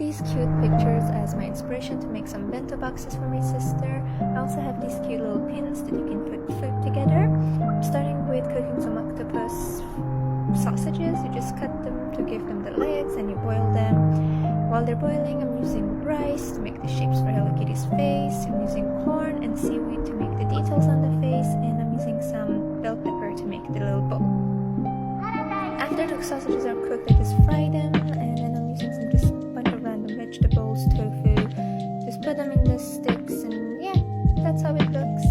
these cute pictures as my inspiration to make some bento boxes for my sister. I also have these cute little pins that you can put food together. I'm starting with cooking some octopus sausages. You just cut them to give them the legs and you boil them. While they're boiling, I'm using rice to make the shapes for Hello Kitty's face. I'm using corn and seaweed to make the details on the face, and I'm using some bell pepper to make the little bow. After the sausages are cooked, I just fry them, and then I'm using some just bunch of random vegetables, tofu. Just put them in the sticks, and yeah, that's how it looks.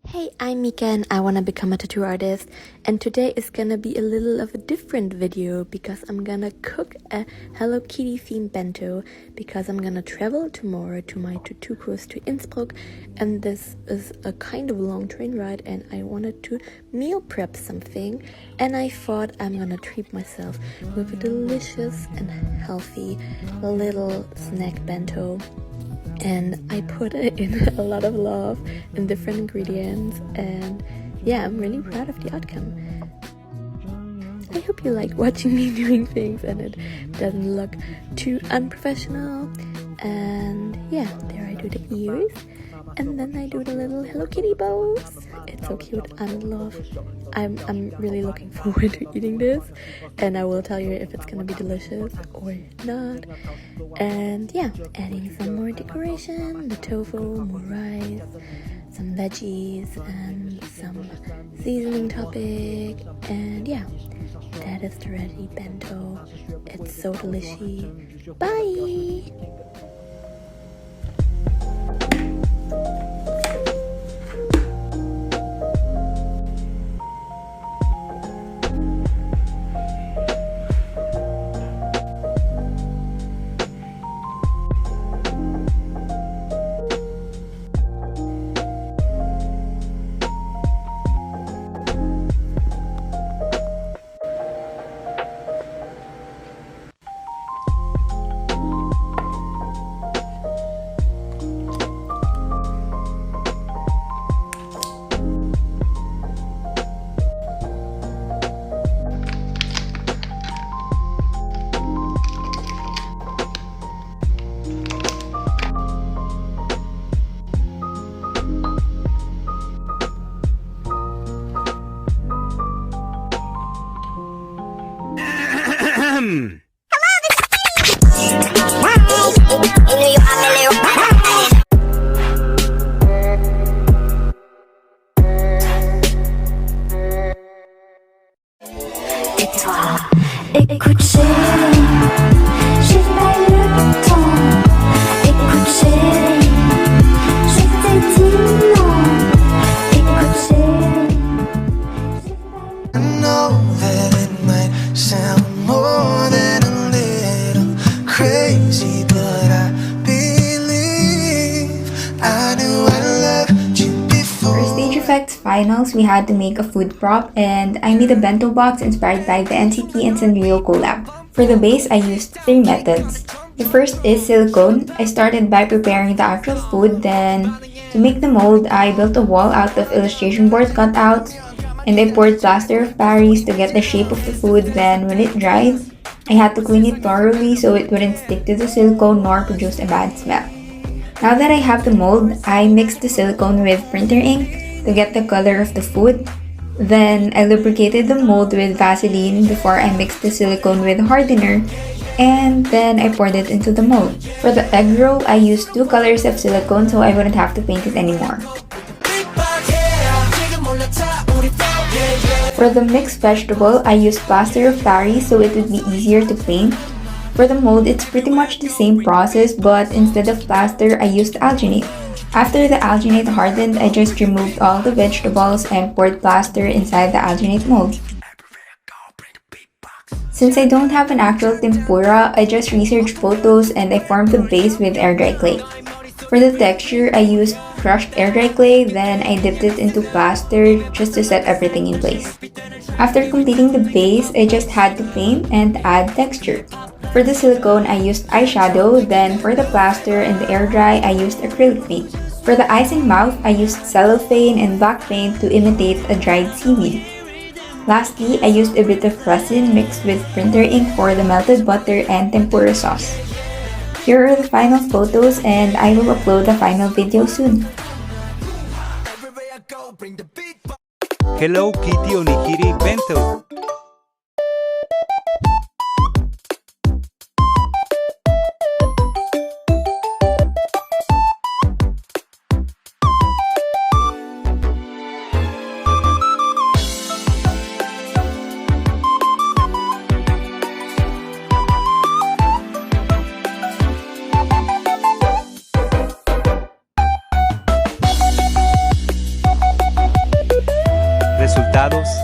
Hey, I'm Mika and I want to become a tattoo artist, and today is gonna be a little of a different video because I'm gonna cook a Hello Kitty themed bento because I'm gonna travel tomorrow to my tattoo course to Innsbruck, and this is a kind of long train ride and I wanted to meal prep something, and I thought I'm gonna treat myself with a delicious and healthy little snack bento. And I put it in a lot of love and different ingredients, and yeah, I'm really proud of the outcome. I hope you like watching me doing things and it doesn't look too unprofessional. And yeah, there I do the ears, and then I do the little Hello Kitty bows. It's so cute. I'm in love. I'm really looking forward to eating this, and I will tell you if it's gonna be delicious or not. And yeah, adding some more decoration, the tofu, more rice, some veggies, and some seasoning topic. And yeah, that is the ready bento. It's so delicious. Bye! Écoutez, je vais le temps. Écoutez, je t'ai dit non. Écoutez, I know that it might sound more than a little crazy, but I believe I knew I loved you before. For Stage Effects Finals, we had to make a food prop, and I made a bento box inspired by the NCT and Sanrio collab. For the base, I used 3 methods. The first is silicone. I started by preparing the actual food, then to make the mold, I built a wall out of illustration board cutouts, and I poured plaster of Paris to get the shape of the food. Then when it dried, I had to clean it thoroughly so it wouldn't stick to the silicone nor produce a bad smell. Now that I have the mold, I mixed the silicone with printer ink to get the color of the food. Then I lubricated the mold with Vaseline before I mixed the silicone with hardener, and then I poured it into the mold. For the egg roll, I used 2 colors of silicone so I wouldn't have to paint it anymore. For the mixed vegetable, I used plaster of Paris so it would be easier to paint. For the mold, it's pretty much the same process, but instead of plaster, I used alginate. After the alginate hardened, I just removed all the vegetables and poured plaster inside the alginate mold. Since I don't have an actual tempura, I just researched photos and I formed the base with air dry clay. For the texture, I used crushed air dry clay, then I dipped it into plaster just to set everything in place. After completing the base, I just had to paint and add texture. For the silicone, I used eyeshadow, then for the plaster and the air dry, I used acrylic paint. For the eyes and mouth, I used cellophane and black paint to imitate a dried seaweed. Lastly, I used a bit of resin mixed with printer ink for the melted butter and tempura sauce. Here are the final photos and I will upload the final video soon. Hello Kitty Onigiri Bento. Resultados.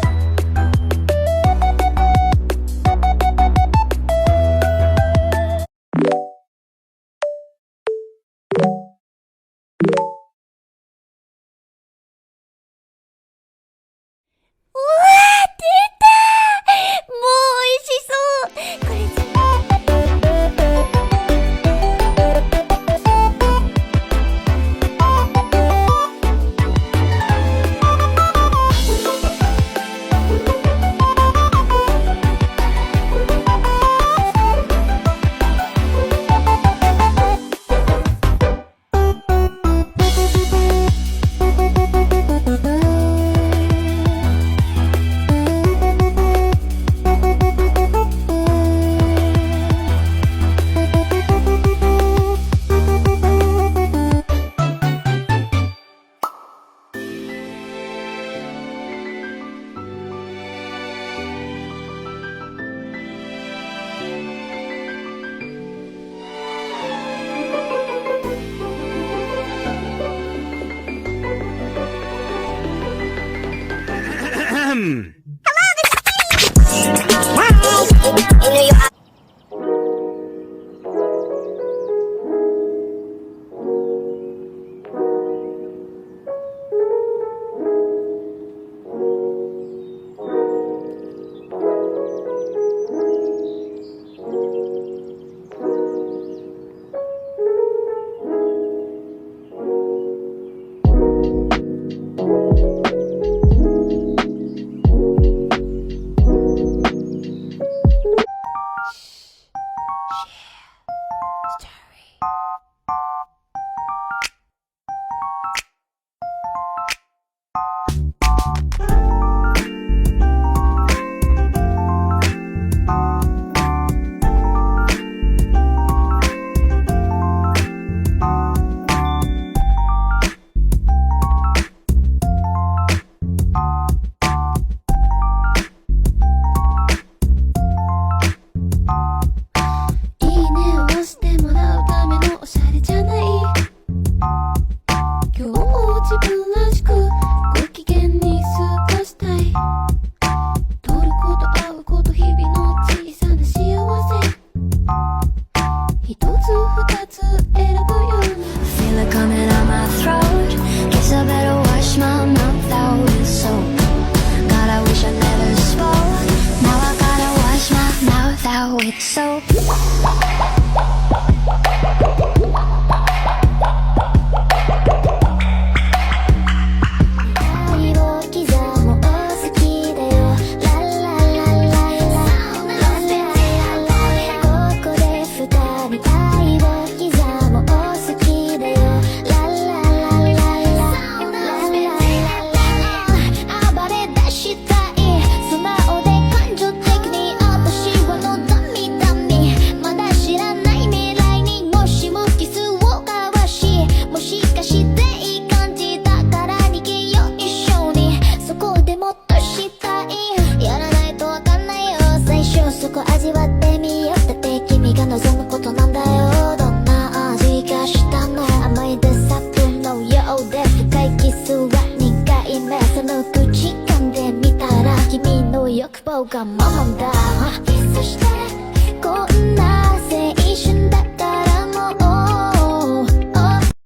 そこ味わってみよう。だって君が望むことなんだよ。どんな味がしたの。甘いデザートのようで深いキスは2回目。その口噛んでみたら君の欲望がママンだ。